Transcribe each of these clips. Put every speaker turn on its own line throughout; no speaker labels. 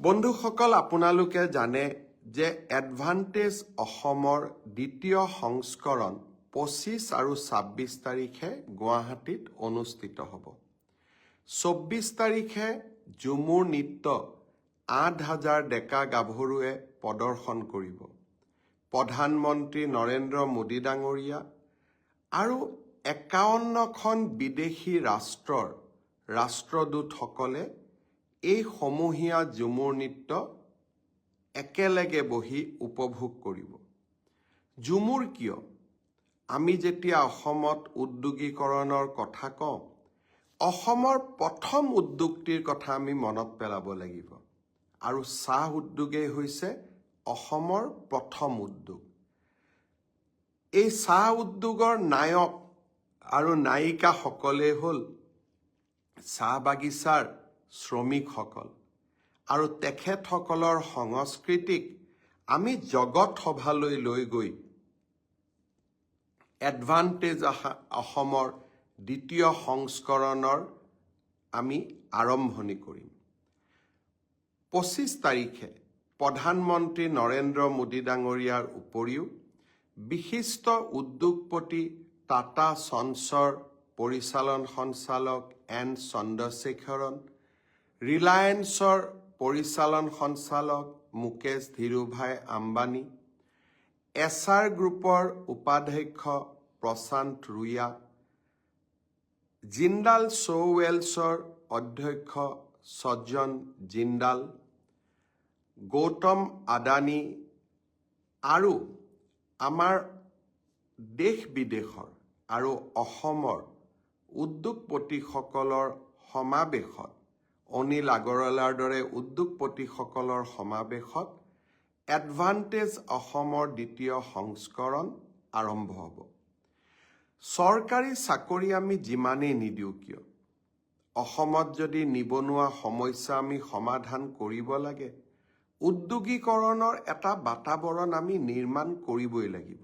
বন্ধুসকল, আপোনালোকে জানে যে এডভান্টেজ অসমৰ দ্বিতীয় সংস্কৰণ 25 আৰু 26 তাৰিখে গুৱাহাটীত অনুষ্ঠিত হ'ব। 24 তাৰিখে ঝুমুৰ নৃত্য 8,000 ডেকা গাভৰুৱে প্ৰদৰ্শন কৰিব। প্ৰধানমন্ত্ৰী নৰেন্দ্ৰ মোদী ডাঙৰীয়া আৰু 51খন বিদেশী ৰাষ্ট্ৰৰ ৰাষ্ট্ৰদূতসকলে এই সমূহীয়া ঝুমুৰ নৃত্য একেলগে বহি উপভোগ কৰিব। ঝুমুৰ কিয়? আমি যেতিয়া অসমত উদ্যোগীকৰণৰ কথা কওঁ, অসমৰ প্ৰথম উদ্যোগটিৰ কথা আমি মনত পেলাব লাগিব। আৰু চাহ উদ্যোগেই হৈছে অসমৰ প্ৰথম উদ্যোগ। এই চাহ উদ্যোগৰ নায়ক আৰু নায়িকাসকলেই হ'ল চাহ বাগিচাৰ শ্ৰমিকসকল। আৰু তেখেতসকলৰ সংস্কৃতিক আমি জগত সভালৈ লৈ গৈ এডভান্টেজ অসমৰ দ্বিতীয় সংস্কৰণৰ আমি আৰম্ভণি কৰিম। 25 তাৰিখে প্ৰধানমন্ত্ৰী নৰেন্দ্ৰ মোদী ডাঙৰীয়াৰ উপৰিও বিশিষ্ট উদ্যোগপতি টাটা চন্সৰ পৰিচালন সঞ্চালক এন চন্দ্ৰশেখৰন, ৰিলায়েন্সৰ পৰিচালন সঞ্চালক মুকেশ ধীৰুভাই আম্বানী, এছআৰ গ্ৰুপৰ উপাধ্যক্ষ প্ৰশান্ত ৰুয়া, জিন্দাল শ্বোৱেলছৰ অধ্যক্ষ সজ্জন জিন্দাল, গৌতম আদানী আৰু আমাৰ দেশ বিদেশৰ আৰু অসমৰ উদ্যোগপতিসকলৰ সমাৱেশত, অনিল আগৰৱালাৰ দৰে উদ্যোগপতিসকলৰ সমাৱেশত এডভান্টেজ অসমৰ দ্বিতীয় সংস্কৰণ আৰম্ভ হ'ব। চৰকাৰী চাকৰি আমি যিমানেই নিদিওঁ কিয়, অসমত যদি নিবনুৱা সমস্যা আমি সমাধান কৰিব লাগে, উদ্যোগীকৰণৰ এটা বাতাবৰণ আমি নিৰ্মাণ কৰিবই লাগিব।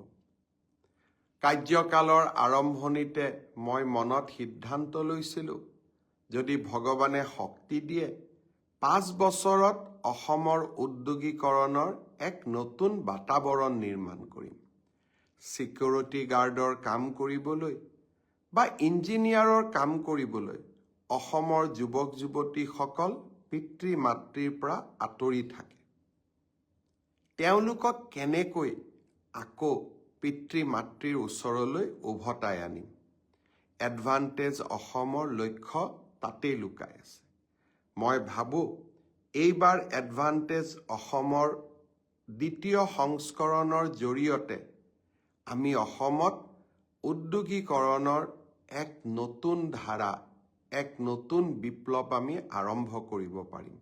কাৰ্যকালৰ আৰম্ভণিতে মই মনত সিদ্ধান্ত লৈছিলোঁ, যদি ভগৱানে শক্তি দিয়ে 5 বছৰত অসমৰ উদ্যোগীকৰণৰ এক নতুন বাতাবৰণ নিৰ্মাণ কৰিম। ছিকিউৰিটি গাৰ্ডৰ কাম কৰিবলৈ বা ইঞ্জিনিয়াৰৰ কাম কৰিবলৈ অসমৰ যুৱক যুৱতীসকল পিতৃ মাতৃৰ পৰা আঁতৰি থাকে। তেওঁলোকক কেনেকৈ আকৌ পিতৃ মাতৃৰ ওচৰলৈ উভতাই আনিম? এডভান্টেজ অসমৰ লক্ষ্য তাতেই লুকাই আছে। মই ভাবোঁ এইবাৰ এডভান্টেজ অসমৰ দ্বিতীয় সংস্কৰণৰ জৰিয়তে আমি অসমত উদ্যোগীকৰণৰ এক নতুন ধাৰা, এক নতুন বিপ্লৱ আমি আৰম্ভ কৰিব পাৰিম।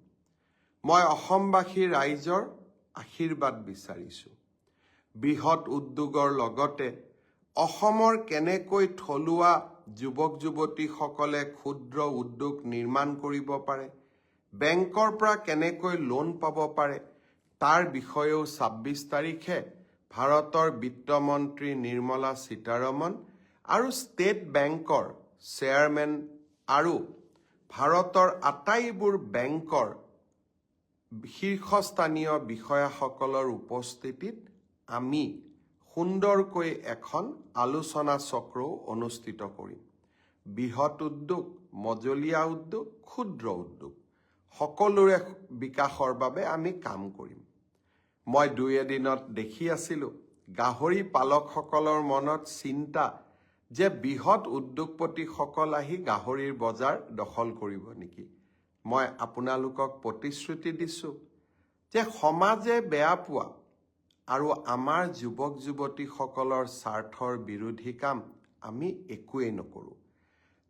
মই অসমবাসী ৰাইজৰ আশীৰ্বাদ বিচাৰিছোঁ। বৃহৎ উদ্যোগৰ লগতে অসমৰ কেনেকৈ থলুৱা যুৱক যুৱতীসকলে ক্ষুদ্ৰ উদ্যোগ নিৰ্মাণ কৰিব পাৰে, বেংকৰ পৰা কেনেকৈ লোন পাব পাৰে, তাৰ বিষয়েও 26 তাৰিখে ভাৰতৰ বিত্তমন্ত্ৰী নিৰ্মলা সীতাৰমণ আৰু ষ্টেট বেংকৰ চেয়াৰমেন আৰু ভাৰতৰ আটাইবোৰ বেংকৰ শীৰ্ষস্থানীয় বিষয়াসকলৰ উপস্থিতিত আমি সুন্দৰকৈ এখন আলোচনা চক্ৰও অনুষ্ঠিত কৰিম। বৃহৎ উদ্যোগ, মজলীয়া উদ্যোগ, ক্ষুদ্ৰ উদ্যোগ সকলোৰে বিকাশৰ বাবে আমি কাম কৰিম। মই 2 এদিনত দেখি আছিলোঁ গাহৰি পালকসকলৰ মনত চিন্তা যে বৃহৎ উদ্যোগপতিসকল আহি গাহৰিৰ বজাৰ দখল কৰিব নেকি। মই আপোনালোকক প্ৰতিশ্ৰুতি দিছোঁ যে সমাজে বেয়া পোৱা আৰু আমাৰ যুৱক যুৱতীসকলৰ স্বাৰ্থৰ বিৰোধী কাম আমি একোৱেই নকৰোঁ।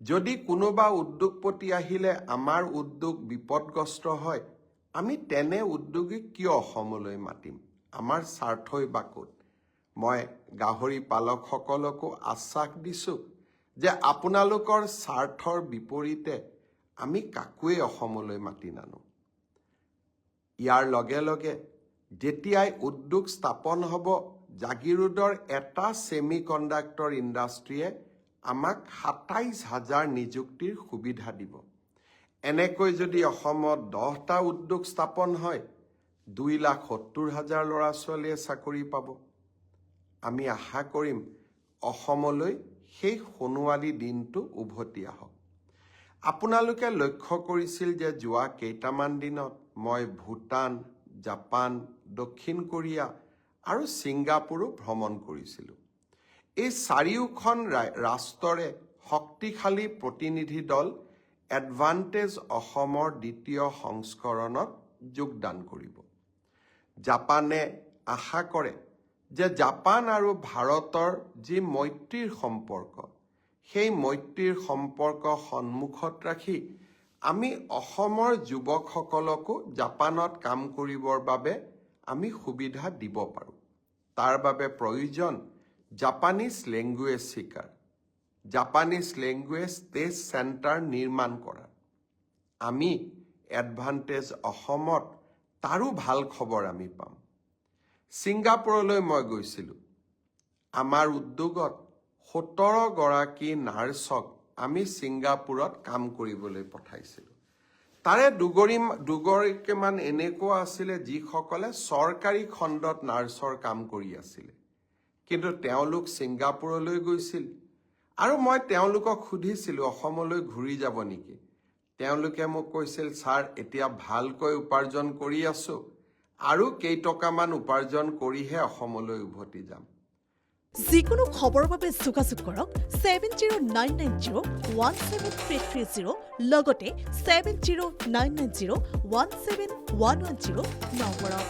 যদি কোনোবা উদ্যোগপতি আহিলে আমাৰ উদ্যোগ বিপদগ্ৰস্ত হয়, আমি তেনে উদ্যোগীক কিয় অসমলৈ মাতিম? আমাৰ স্বাৰ্থই বা ক'ত? মই গাহৰি পালকসকলকো আশ্বাস দিছোঁ যে আপোনালোকৰ স্বাৰ্থৰ বিপৰীতে আমি কাকোৱেই অসমলৈ মাতি নানো। ইয়াৰ লগে লগে যেতিয়াই উদ্যোগ স্থাপন হ'ব, জাগিৰোডৰ এটা ছেমি কণ্ডাক্টৰ ইণ্ডাষ্ট্ৰীয়ে আমাক 27,000 নিযুক্তিৰ সুবিধা দিব। এনেকৈ যদি অসমত 10টা উদ্যোগ স্থাপন হয় 2,70,000 ল'ৰা ছোৱালীয়ে চাকৰি পাব। আমি আশা কৰিম অসমলৈ সেই সোণোৱালী দিনটো উভতি আহক। আপোনালোকে লক্ষ্য কৰিছিল যে যোৱা কেইটামান দিনত মই ভূটান, জাপান, দক্ষিণ কোৰিয়া আৰু ছিংগাপুৰো ভ্ৰমণ কৰিছিলোঁ। এই চাৰিওখন ৰাষ্ট্ৰৰে শক্তিশালী প্ৰতিনিধি দল এডভান্টেজ অসমৰ দ্বিতীয় সংস্কৰণত যোগদান কৰিব। জাপানে আশা কৰে যে জাপান আৰু ভাৰতৰ যি মৈত্ৰীৰ সম্পৰ্ক, সেই মৈত্ৰীৰ সম্পৰ্ক সন্মুখত ৰাখি আমি অসমৰ যুৱকসকলকো জাপানত কাম কৰিবৰ বাবে আমি সুবিধা দিব পাৰোঁ। তাৰ বাবে প্ৰয়োজন জাপানীজ লেংগুৱেজ শিকাৰ, জাপানীজ লেংগুৱেজ টেষ্ট চেণ্টাৰ নিৰ্মাণ কৰা। আমি এডভান্টেজ অসমত তাৰো ভাল খবৰ আমি পাম। ছিংগাপুৰলৈ মই গৈছিলোঁ। আমাৰ উদ্যোগত 17 গৰাকী নাৰ্ছক আমি ছিংগাপুৰত কাম কৰিবলৈ পঠাইছিলোঁ। তাৰে দুগৰাকীমান এনেকুৱা আছিলে যিসকলে চৰকাৰী খণ্ডত নাৰ্ছৰ কাম কৰি আছিলে, কিন্তু তেওঁলোক ছিংগাপুৰলৈ গৈছিল। আৰু মই তেওঁলোকক সুধিছিলোঁ অসমলৈ ঘূৰি যাব নেকি। তেওঁলোকে মোক কৈছিল, ছাৰ এতিয়া ভালকৈ উপাৰ্জন কৰি আছোঁ, আৰু কেইটকামান উপাৰ্জন কৰিহে অসমলৈ উভতি যাম।
যিকোনো খবৰৰ বাবে যোগাযোগ কৰক 7099017330 লগতে 7099017110 নম্বৰত।